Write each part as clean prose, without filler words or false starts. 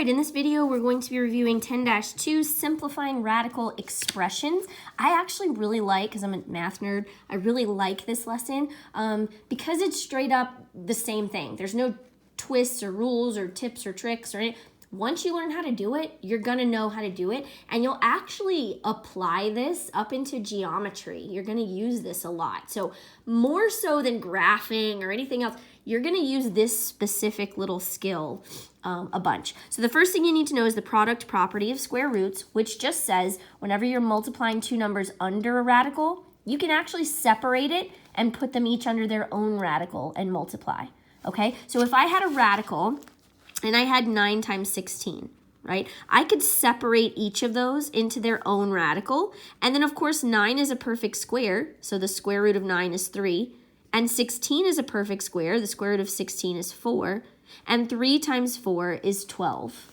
right, in this video, we're going to be reviewing 10-2, simplifying radical expressions. I actually really like, because I'm a math nerd, I really like this lesson because it's straight up the same thing. There's no twists or rules or tips or tricks or anything. Once you learn how to do it, you're gonna know how to do it, and you'll actually apply this up into geometry. You're gonna use this a lot. So more so than graphing or anything else, you're gonna use this specific little skill a bunch. So the first thing you need to know is the product property of square roots, which just says whenever you're multiplying two numbers under a radical, you can actually separate it and put them each under their own radical and multiply, okay? So if I had a radical, and I had 9 times 16, right? I could separate each of those into their own radical. And then, of course, 9 is a perfect square, so the square root of 9 is 3. And 16 is a perfect square, the square root of 16 is 4. And 3 times 4 is 12,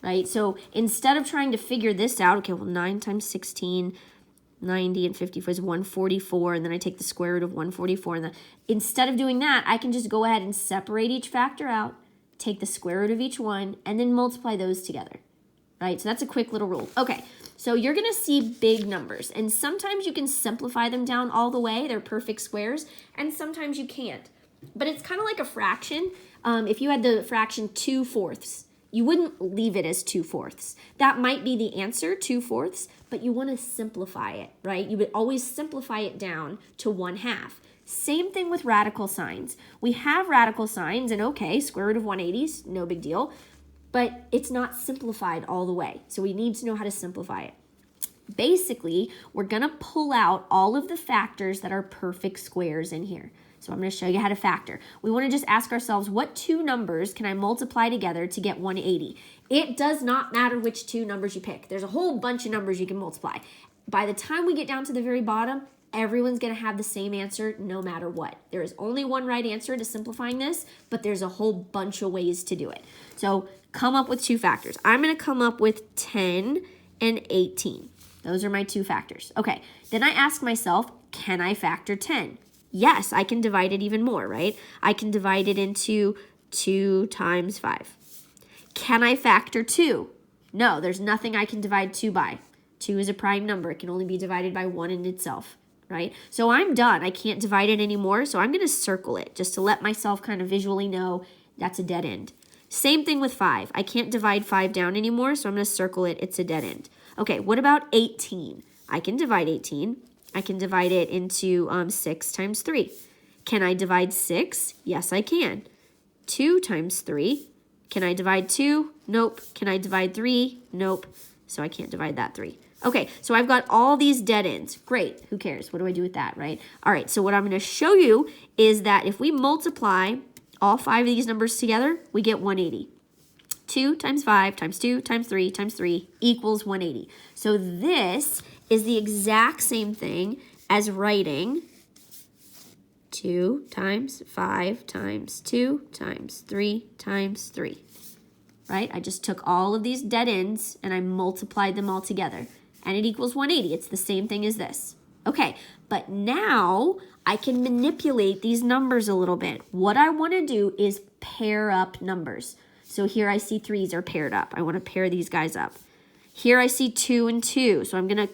right? So instead of trying to figure this out, okay, well, 9 times 16, 90 and 54 is 144, and then I take the square root of 144. And instead of doing that, I can just go ahead and separate each factor out, take the square root of each one, and then multiply those together, right? So that's a quick little rule. Okay, so you're gonna see big numbers, and sometimes you can simplify them down all the way. They're perfect squares, and sometimes you can't. But it's kind of like a fraction. If you had the fraction 2/4, you wouldn't leave it as 2/4. That might be the answer, 2/4, but you wanna simplify it, right? You would always simplify it down to 1/2. Same thing with radical signs. We have radical signs, and okay, square root of 180, no big deal, but it's not simplified all the way. So we need to know how to simplify it. Basically, we're gonna pull out all of the factors that are perfect squares in here. So I'm gonna show you how to factor. We wanna just ask ourselves, what two numbers can I multiply together to get 180? It does not matter which two numbers you pick. There's a whole bunch of numbers you can multiply. By the time we get down to the very bottom, everyone's gonna have the same answer no matter what. There is only one right answer to simplifying this, but there's a whole bunch of ways to do it. So come up with two factors. I'm gonna come up with 10 and 18. Those are my two factors. Okay, then I ask myself, can I factor 10? Yes, I can divide it even more, right? I can divide it into 2 times 5. Can I factor 2? No, there's nothing I can divide 2 by. 2 is a prime number. It can only be divided by 1 in itself, right? So I'm done. I can't divide it anymore, so I'm going to circle it just to let myself kind of visually know that's a dead end. Same thing with 5. I can't divide 5 down anymore, so I'm going to circle it. It's a dead end. Okay, what about 18? I can divide 18. I can divide it into 6 times 3. Can I divide 6? Yes, I can. 2 times 3. Can I divide 2? Nope. Can I divide 3? Nope. So I can't divide that 3. Okay, so I've got all these dead ends. Great, who cares? What do I do with that, right? All right, so what I'm gonna show you is that if we multiply all 5 of these numbers together, we get 180. 2 times 5 times 2 times 3 times 3 equals 180. So this is the exact same thing as writing 2 times 5 times 2 times 3 times 3, right? I just took all of these dead ends and I multiplied them all together. And it equals 180. It's the same thing as this. Okay, but now I can manipulate these numbers a little bit. What I want to do is pair up numbers. So here I see 3s are paired up. I want to pair these guys up. Here I see 2 and 2, so I'm going to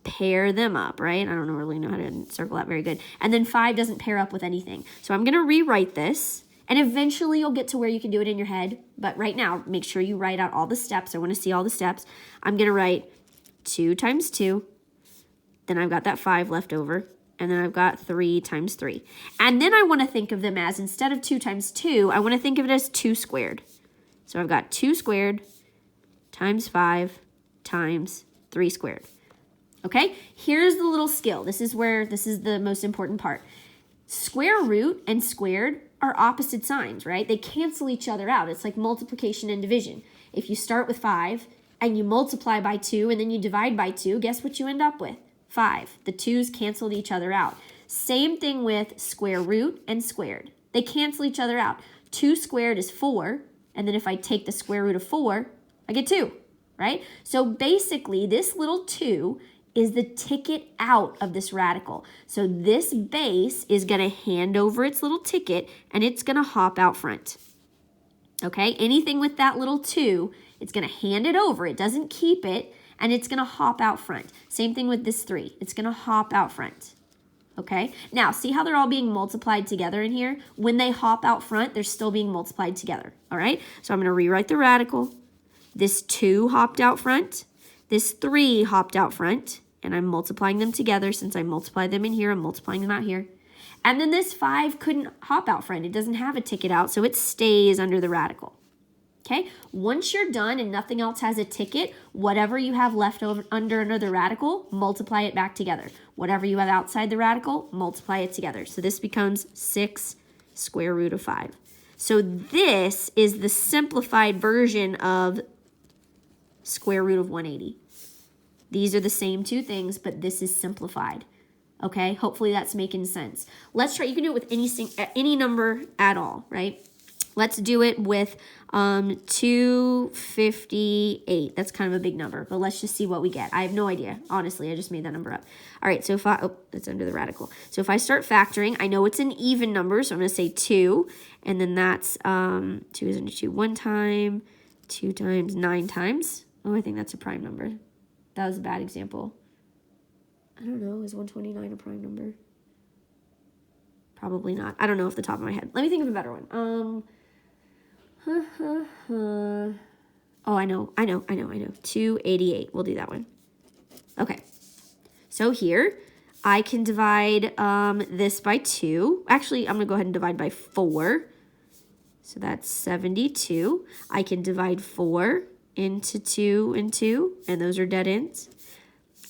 pair them up, right? I don't really know how to circle that very good. And then 5 doesn't pair up with anything. So I'm going to rewrite this, and eventually you'll get to where you can do it in your head. But right now, make sure you write out all the steps. I want to see all the steps. I'm going to write 2 times 2, then I've got that 5 left over, and then I've got 3 times 3. And then I want to think of them as, instead of 2 times 2, I want to think of it as 2 squared. So I've got 2 squared times 5 times 3 squared. Okay, here's the little skill. This is the most important part. Square root and squared are opposite signs, right? They cancel each other out. It's like multiplication and division. If you start with 5, and you multiply by 2, and then you divide by 2, guess what you end up with? 5. The 2's canceled each other out. Same thing with square root and squared. They cancel each other out. 2 squared is 4, and then if I take the square root of 4, I get 2, right? So basically, this little 2 is the ticket out of this radical. So this base is going to hand over its little ticket, and it's going to hop out front. Okay, anything with that little 2, it's going to hand it over. It doesn't keep it, and it's going to hop out front. Same thing with this 3. It's going to hop out front. Okay, now see how they're all being multiplied together in here? When they hop out front, they're still being multiplied together. All right, so I'm going to rewrite the radical. This 2 hopped out front. This 3 hopped out front, and I'm multiplying them together. Since I multiplied them in here, I'm multiplying them out here. And then this 5 couldn't hop out front. It doesn't have a ticket out, so it stays under the radical. Okay, once you're done and nothing else has a ticket, whatever you have left over under the radical, multiply it back together. Whatever you have outside the radical, multiply it together. So this becomes 6 square root of 5. So this is the simplified version of square root of 180. These are the same two things, but this is simplified. Okay, hopefully that's making sense. Let's try, you can do it with any number at all, right? Let's do it with 258. That's kind of a big number, but let's just see what we get. I have no idea. Honestly, I just made that number up. All right, so if I, oh, that's under the radical. So if I start factoring, I know it's an even number, so I'm going to say 2, and then that's 2 is under 2 one time, 2 times 9 times. Oh, I think that's a prime number. That was a bad example. I don't know. Is 129 a prime number? Probably not. I don't know off the top of my head. Let me think of a better one. Oh, I know. 288. We'll do that one. Okay. So here, I can divide this by 2. Actually, I'm going to go ahead and divide by 4. So that's 72. I can divide 4 into 2 and 2, and those are dead ends.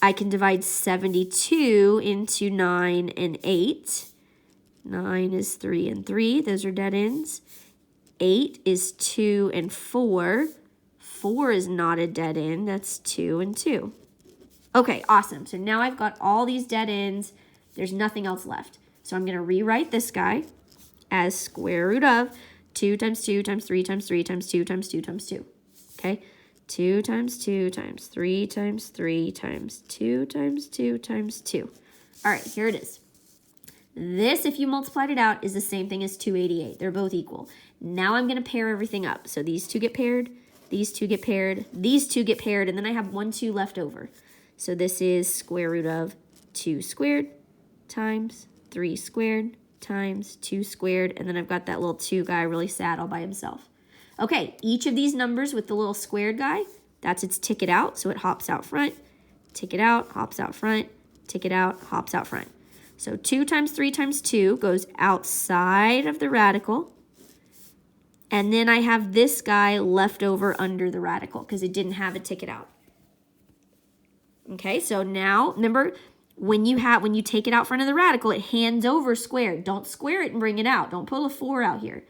I can divide 72 into 9 and 8. 9 is 3 and 3. Those are dead ends. 8 is 2 and 4. 4 is not a dead end. That's 2 and 2. Okay, awesome. So now I've got all these dead ends. There's nothing else left. So I'm going to rewrite this guy as square root of 2 times 2 times 3 times 3 times 2 times 2 times 2. Okay, 2 times 2 times 3 times 3 times 2 times 2 times 2. All right, here it is. This, if you multiplied it out, is the same thing as 288. They're both equal. Now I'm going to pair everything up. So these two get paired, these two get paired, these two get paired, and then I have 1, 2 left over. So this is square root of 2 squared times 3 squared times 2 squared, and then I've got that little 2 guy really sad all by himself. Okay, each of these numbers with the little squared guy, that's its ticket out, so it hops out front, ticket out, hops out front, ticket out, hops out front. So 2 times 3 times 2 goes outside of the radical. And then I have this guy left over under the radical because it didn't have a ticket out. Okay, so now, remember, when you take it out front of the radical, it hands over squared. Don't square it and bring it out. Don't pull a 4 out here.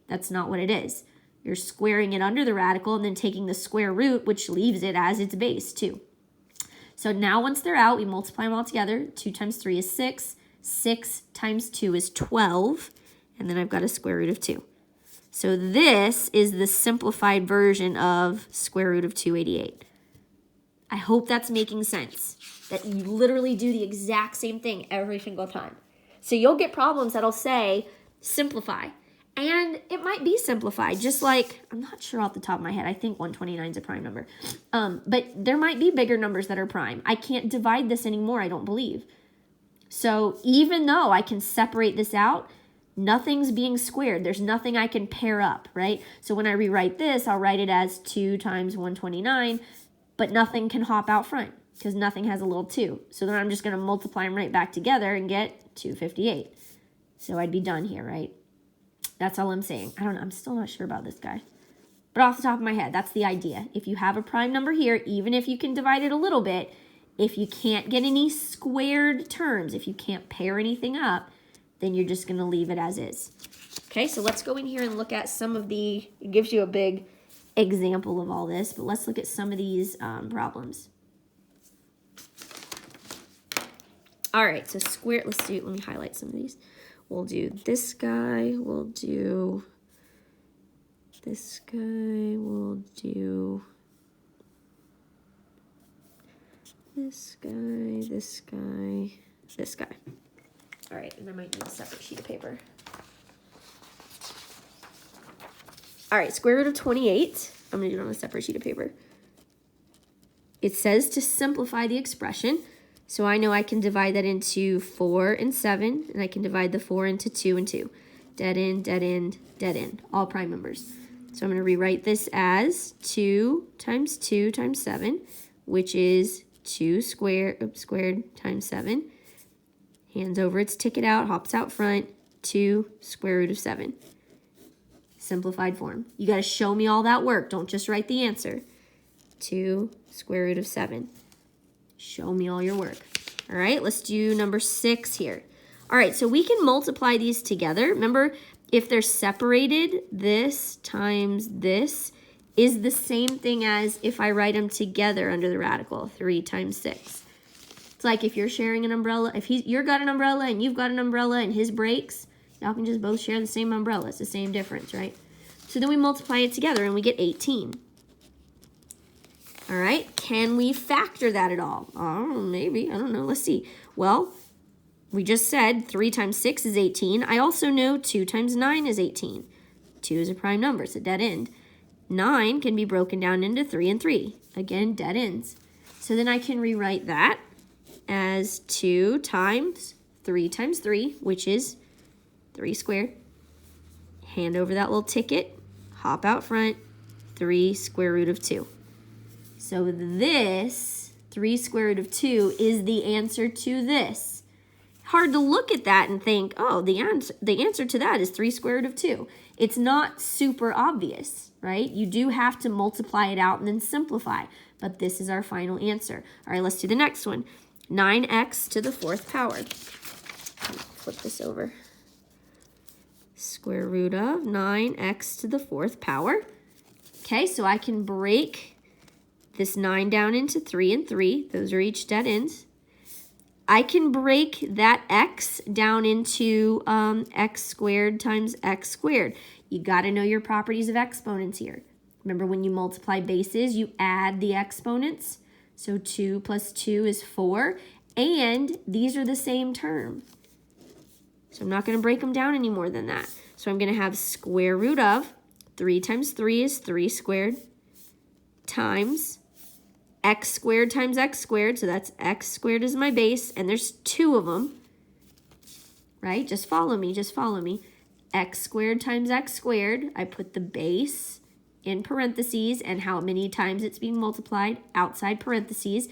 That's not what it is. You're squaring it under the radical and then taking the square root, which leaves it as its base, too. So now once they're out, we multiply them all together. 2 times 3 is 6. 6 times 2 is 12. And then I've got a square root of 2. So this is the simplified version of square root of 288. I hope that's making sense, that you literally do the exact same thing every single time. So you'll get problems that'll say simplify. And it might be simplified, just like, I'm not sure off the top of my head, I think 129 is a prime number. But there might be bigger numbers that are prime. I can't divide this anymore, I don't believe. So even though I can separate this out, nothing's being squared. There's nothing I can pair up, right? So when I rewrite this, I'll write it as 2 times 129, but nothing can hop out front because nothing has a little 2. So then I'm just going to multiply them right back together and get 258. So I'd be done here, right? That's all I'm saying. I don't know. I'm still not sure about this guy. But off the top of my head, that's the idea. If you have a prime number here, even if you can divide it a little bit, if you can't get any squared terms, if you can't pair anything up, then you're just going to leave it as is. Okay, so let's go in here and look at some of the, it gives you a big example of all this, but let's look at some of these problems. All right, so let me highlight some of these. We'll do this guy, we'll do this guy, we'll do this guy, this guy, this guy. All right, and I might need a separate sheet of paper. All right, square root of 28. I'm going to do it on a separate sheet of paper. It says to simplify the expression. So I know I can divide that into 4 and 7, and I can divide the 4 into 2 and 2. Dead end, dead end, dead end, all prime numbers. So I'm going to rewrite this as 2 times 2 times 7, which is 2 squared times 7. Hands over its ticket out, hops out front, 2 square root of 7. Simplified form. You got to show me all that work. Don't just write the answer. 2 square root of 7. Show me all your work. All right, let's do number 6 here. All right, so we can multiply these together. Remember, if they're separated, this times this is the same thing as if I write them together under the radical, 3 times 6. It's like if you're sharing an umbrella, if you've got an umbrella and you've got an umbrella and his breaks, y'all can just both share the same umbrella. It's the same difference, right? So then we multiply it together and we get 18. All right, can we factor that at all? Oh, maybe, I don't know, let's see. Well, we just said 3 times 6 is 18. I also know 2 times 9 is 18. 2 is a prime number, it's a dead end. 9 can be broken down into 3 and 3. Again, dead ends. So then I can rewrite that as 2 times 3, which is 3 squared. Hand over that little ticket, hop out front, 3 square root of 2. So this 3 square root of 2 is the answer to this. Hard to look at that and think, oh, the answer to that is 3 square root of 2. It's not super obvious, right? You do have to multiply it out and then simplify, but this is our final answer. All right, let's do the next one. 9x to the 4th power. Flip this over. Square root of 9x to the 4th power. Okay, so I can break this 9 down into 3 and 3. Those are each dead ends. I can break that x down into x squared times x squared. You got to know your properties of exponents here. Remember, when you multiply bases, you add the exponents. So 2 plus 2 is 4. And these are the same term. So I'm not going to break them down any more than that. So I'm going to have square root of 3 times 3 is 3 squared times x squared times x squared, so that's x squared is my base, and there's 2 of them, right? Just follow me, just follow me. X squared times x squared, I put the base in parentheses and how many times it's being multiplied outside parentheses.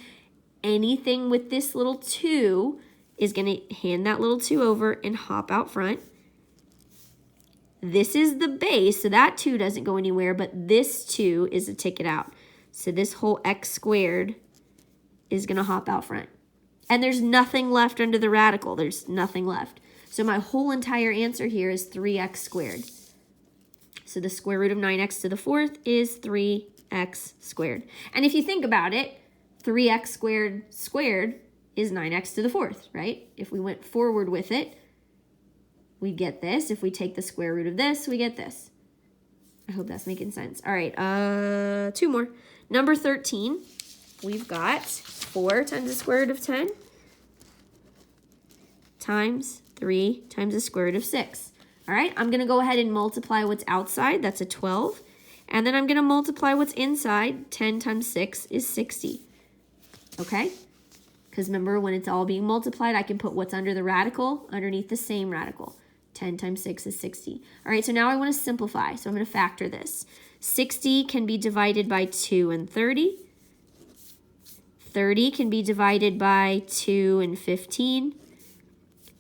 Anything with this little 2 is going to hand that little 2 over and hop out front. This is the base, so that 2 doesn't go anywhere, but this 2 is a ticket out. So this whole x squared is going to hop out front. And there's nothing left under the radical. There's nothing left. So my whole entire answer here is 3x squared. So the square root of 9x to the 4th is 3x squared. And if you think about it, 3x squared is 9x to the 4th, right? If we went forward with it, we get this. If we take the square root of this, we get this. I hope that's making sense. All right, 2 more. Number 13, we've got 4 times the square root of 10 times 3 times the square root of 6. All right, I'm going to go ahead and multiply what's outside. That's a 12. And then I'm going to multiply what's inside. 10 times 6 is 60. Okay? Because remember, when it's all being multiplied, I can put what's under the radical underneath the same radical. 10 times 6 is 60. All right, so now I want to simplify. So I'm going to factor this. 60 can be divided by 2 and 30. 30 can be divided by 2 and 15.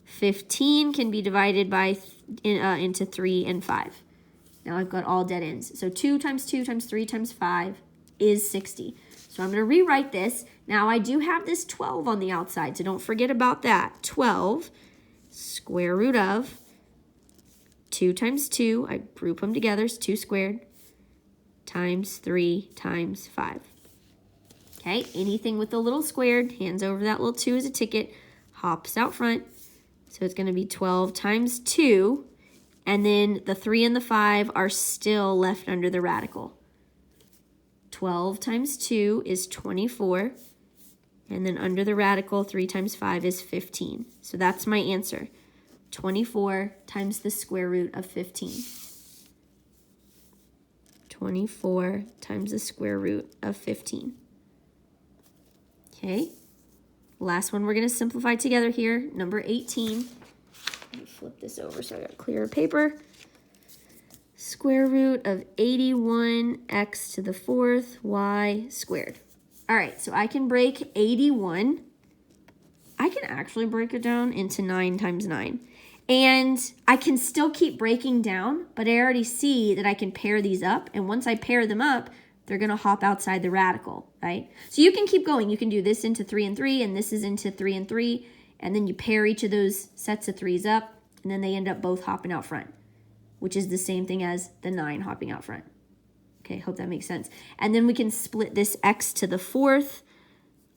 15 can be divided by into 3 and 5. Now I've got all dead ends. So 2 times 2 times 3 times 5 is 60. So I'm going to rewrite this. Now I do have this 12 on the outside, so don't forget about that. 12 square root of 2 times 2, I group them together, it's 2 squared, times 3 times 5. Okay, anything with a little squared, hands over that little 2 as a ticket, hops out front. So it's going to be 12 times 2, and then the 3 and the 5 are still left under the radical. 12 times 2 is 24, and then under the radical, 3 times 5 is 15. So that's my answer. 24 times the square root of 15. 24 times the square root of 15. Okay, last one we're going to simplify together here, number 18. Let me flip this over so I got clearer paper. Square root of 81x to the 4th y squared. All right, so I can break 81. I can actually break it down into 9 times 9. And I can still keep breaking down, but I already see that I can pair these up. And once I pair them up, they're going to hop outside the radical, right? So you can keep going. You can do this into 3 and 3, and this is into 3 and 3. And then you pair each of those sets of 3s up, and then they end up both hopping out front, which is the same thing as the 9 hopping out front. Okay, hope that makes sense. And then we can split this x to the 4th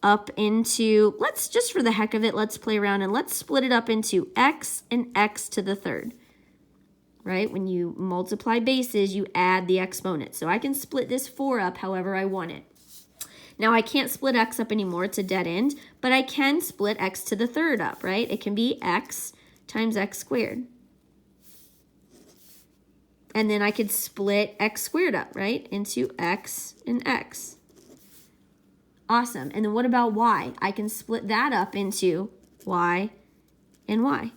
up into, let's just for the heck of it, let's play around and let's split it up into x and x to the 3rd. Right? When you multiply bases, you add the exponent. So I can split this 4 up however I want it. Now I can't split x up anymore, it's a dead end, but I can split x to the 3rd up, right? It can be x times x squared. And then I could split x squared up, right, into x and x. Awesome. And then what about y? I can split that up into y and y.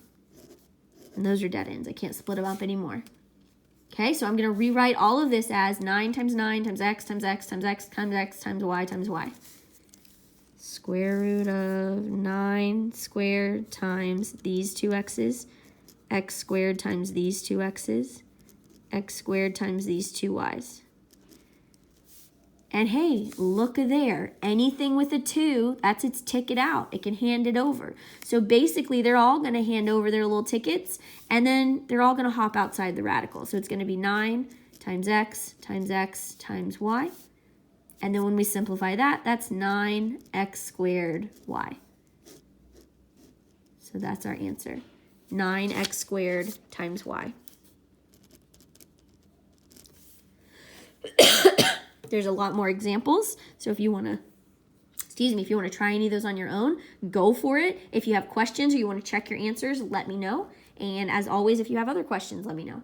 And those are dead ends. I can't split them up anymore. Okay, so I'm going to rewrite all of this as 9 times 9 times x times x times x times x times y times y. Square root of 9 squared times these two x's, x squared times these two x's, x squared times these two y's. And hey, look there. Anything with a 2, that's its ticket out. It can hand it over. So basically, they're all going to hand over their little tickets, and then they're all going to hop outside the radical. So it's going to be 9 times x times y. And then when we simplify that, that's 9x squared y. So that's our answer. 9x squared times y. There's a lot more examples, so if you want to, try any of those on your own, go for it. If you have questions or you want to check your answers, let me know. And as always, if you have other questions, let me know.